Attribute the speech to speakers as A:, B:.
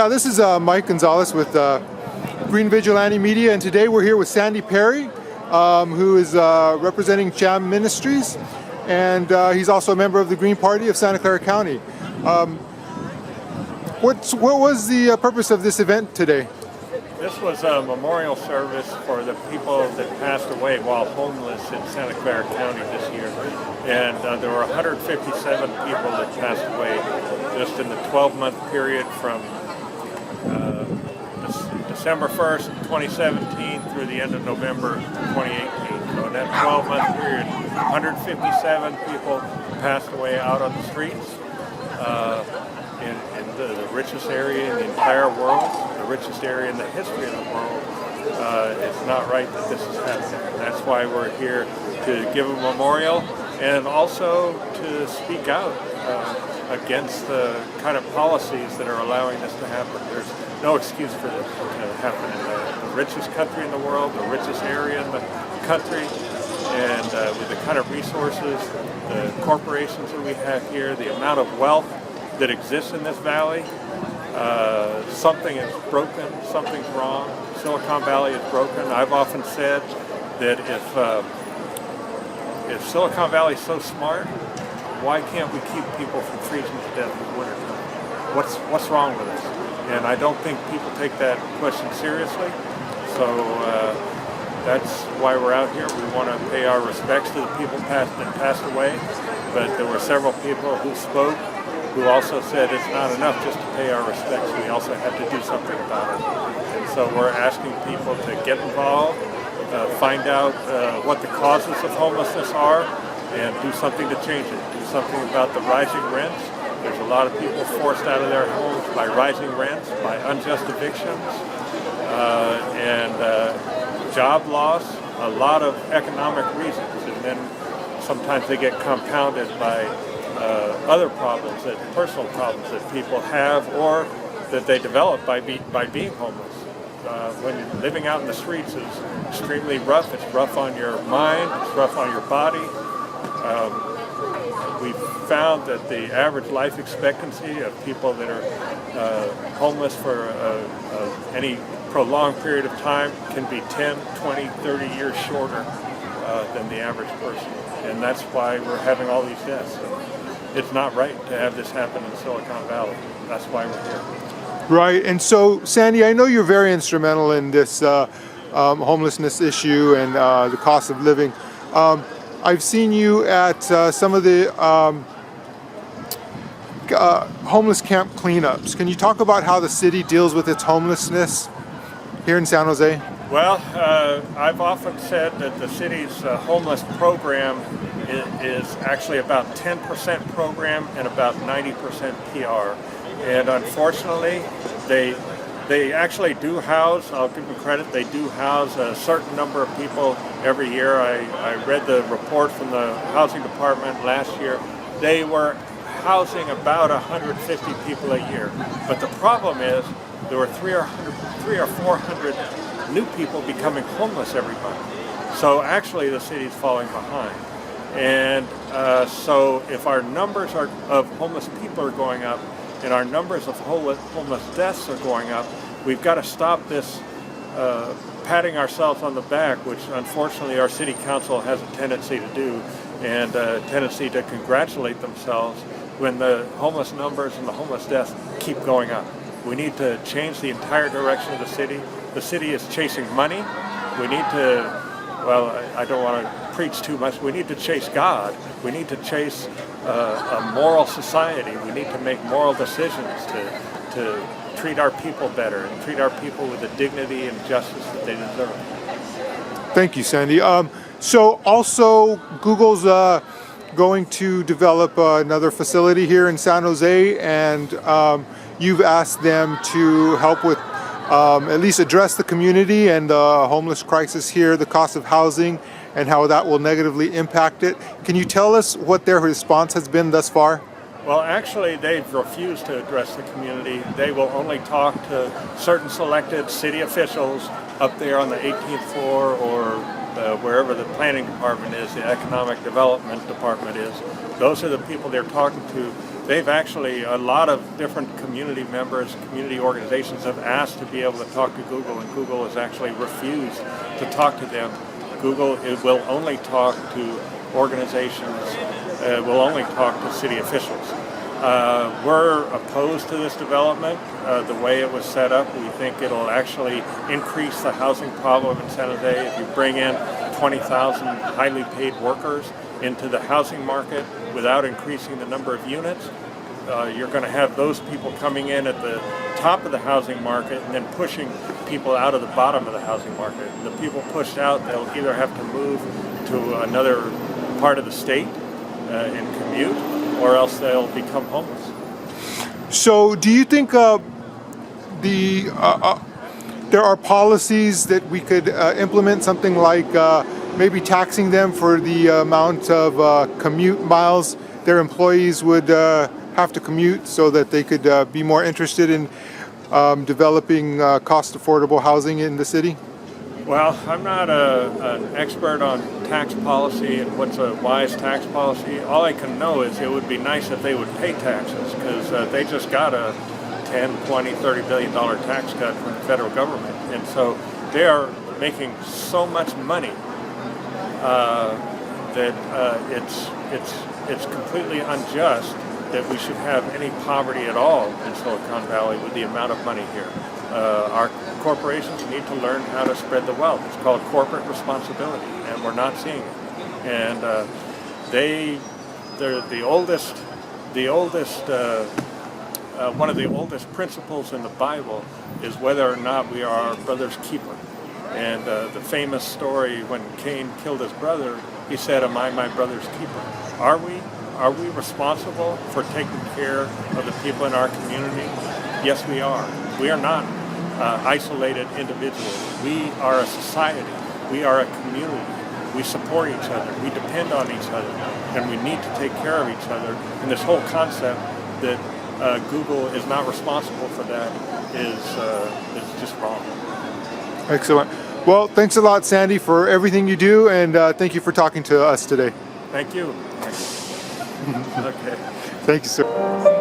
A: Yeah, this is Mike Gonzalez with Green Vigilante Media, and today we're here with Sandy Perry, who is representing CHAM Ministries, and he's also a member of the Green Party of Santa Clara County. What was the purpose of this event today?
B: This was a memorial service for the people that passed away while homeless in Santa Clara County this year. And there were 157 people that passed away just in the 12-month period from December 1st, 2017 through the end of November 2018. So in that 12-month period, 157 people passed away out on the streets in the richest area in the entire world, the richest area in the history of the world. It's not right that this is happening. And that's why we're here to give a memorial and also to speak out against the kind of policies that are allowing this to happen. There's no excuse for this to happen in the richest country in the world, the richest area in the country, and with the kind of resources, the corporations that we have here, the amount of wealth that exists in this valley. Something is broken, something's wrong. Silicon Valley is broken. I've often said that if Silicon Valley is so smart, why can't we keep people from freezing to death in the wintertime? What's wrong with us? And I don't think people take that question seriously. So that's why we're out here. We want to pay our respects to the people that passed away. But there were several people who spoke who also said it's not enough just to pay our respects. We also have to do something about it. And so we're asking people to get involved, find out what the causes of homelessness are, and do something to change it. Do something about the rising rents. There's a lot of people forced out of their homes by rising rents, by unjust evictions, and job loss, a lot of economic reasons. And then sometimes they get compounded by other problems, personal problems that people have or that they develop by being homeless. When you're living out in the streets is extremely rough. It's rough on your mind, it's rough on your body. We've found that the average life expectancy of people that are homeless for any prolonged period of time can be 10, 20, 30 years shorter than the average person. And that's why we're having all these deaths. It's not right to have this happen in Silicon Valley. That's why we're here.
A: Right, and so Sandy, I know you're very instrumental in this homelessness issue and the cost of living. I've seen you at some of the homeless camp cleanups. Can you talk about how the city deals with its homelessness here in San Jose?
B: Well, I've often said that the city's homeless program is actually about 10% program and about 90% PR. And unfortunately, they actually do house, I'll give them credit, they do house a certain number of people every year. I read the report from the housing department last year. They were housing about 150 people a year. But the problem is there were 300 or 400 new people becoming homeless every month. So actually the city's falling behind. And so if our numbers of homeless people are going up and our numbers of homeless deaths are going up, we've got to stop this patting ourselves on the back, which unfortunately our city council has a tendency to do, and a tendency to congratulate themselves when the homeless numbers and the homeless deaths keep going up. We need to change the entire direction of the city. The city is chasing money. We need to, well, I don't want to preach too much. We need to chase God. We need to chase a moral society. We need to make moral decisions to treat our people better and treat our people with the dignity and justice that they deserve.
A: Thank you, Sandy. So also Google's going to develop another facility here in San Jose, and you've asked them to help with at least address the community and the homeless crisis here, the cost of housing, and how that will negatively impact it. Can you tell us what their response has been thus far?
B: Well, actually, they've refused to address the community. They will only talk to certain selected city officials up there on the 18th floor or wherever the planning department is, the economic development department is. Those are the people they're talking to. they've actually, a lot of different community members, community organizations have asked to be able to talk to Google, and Google has actually refused to talk to them. Google will only talk to organizations, will only talk to city officials. We're opposed to this development. The way it was set up, we think it'll actually increase the housing problem in San Jose. If you bring in 20,000 highly paid workers into the housing market without increasing the number of units, you're going to have those people coming in at the top of the housing market and then pushing people out of the bottom of the housing market. The people pushed out, they'll either have to move to another part of the state and commute, or else they'll become homeless.
A: So do you think there are policies that we could implement, something like maybe taxing them for the amount of commute miles their employees would have to commute, so that they could be more interested in developing cost-affordable housing in the city?
B: Well, I'm not an expert on tax policy and what's a wise tax policy. All I can know is it would be nice if they would pay taxes, because they just got a 10, 20, $30 billion tax cut from the federal government. And so they are making so much money that it's completely unjust that we should have any poverty at all in Silicon Valley with the amount of money here. Our corporations need to learn how to spread the wealth. It's called corporate responsibility, and we're not seeing it. And they're the oldest, one of the oldest principles in the Bible is whether or not we are our brother's keeper. And the famous story when Cain killed his brother, he said, "Am I my brother's keeper?" Are we? Are we responsible for taking care of the people in our community? Yes, we are. We are not isolated individuals. We are a society. We are a community. We support each other. We depend on each other. And we need to take care of each other. And this whole concept that Google is not responsible for that is just wrong.
A: Excellent. Well, thanks a lot, Sandy, for everything you do, and thank you for talking to us today.
B: Thank you. Okay.
A: Thank you, sir.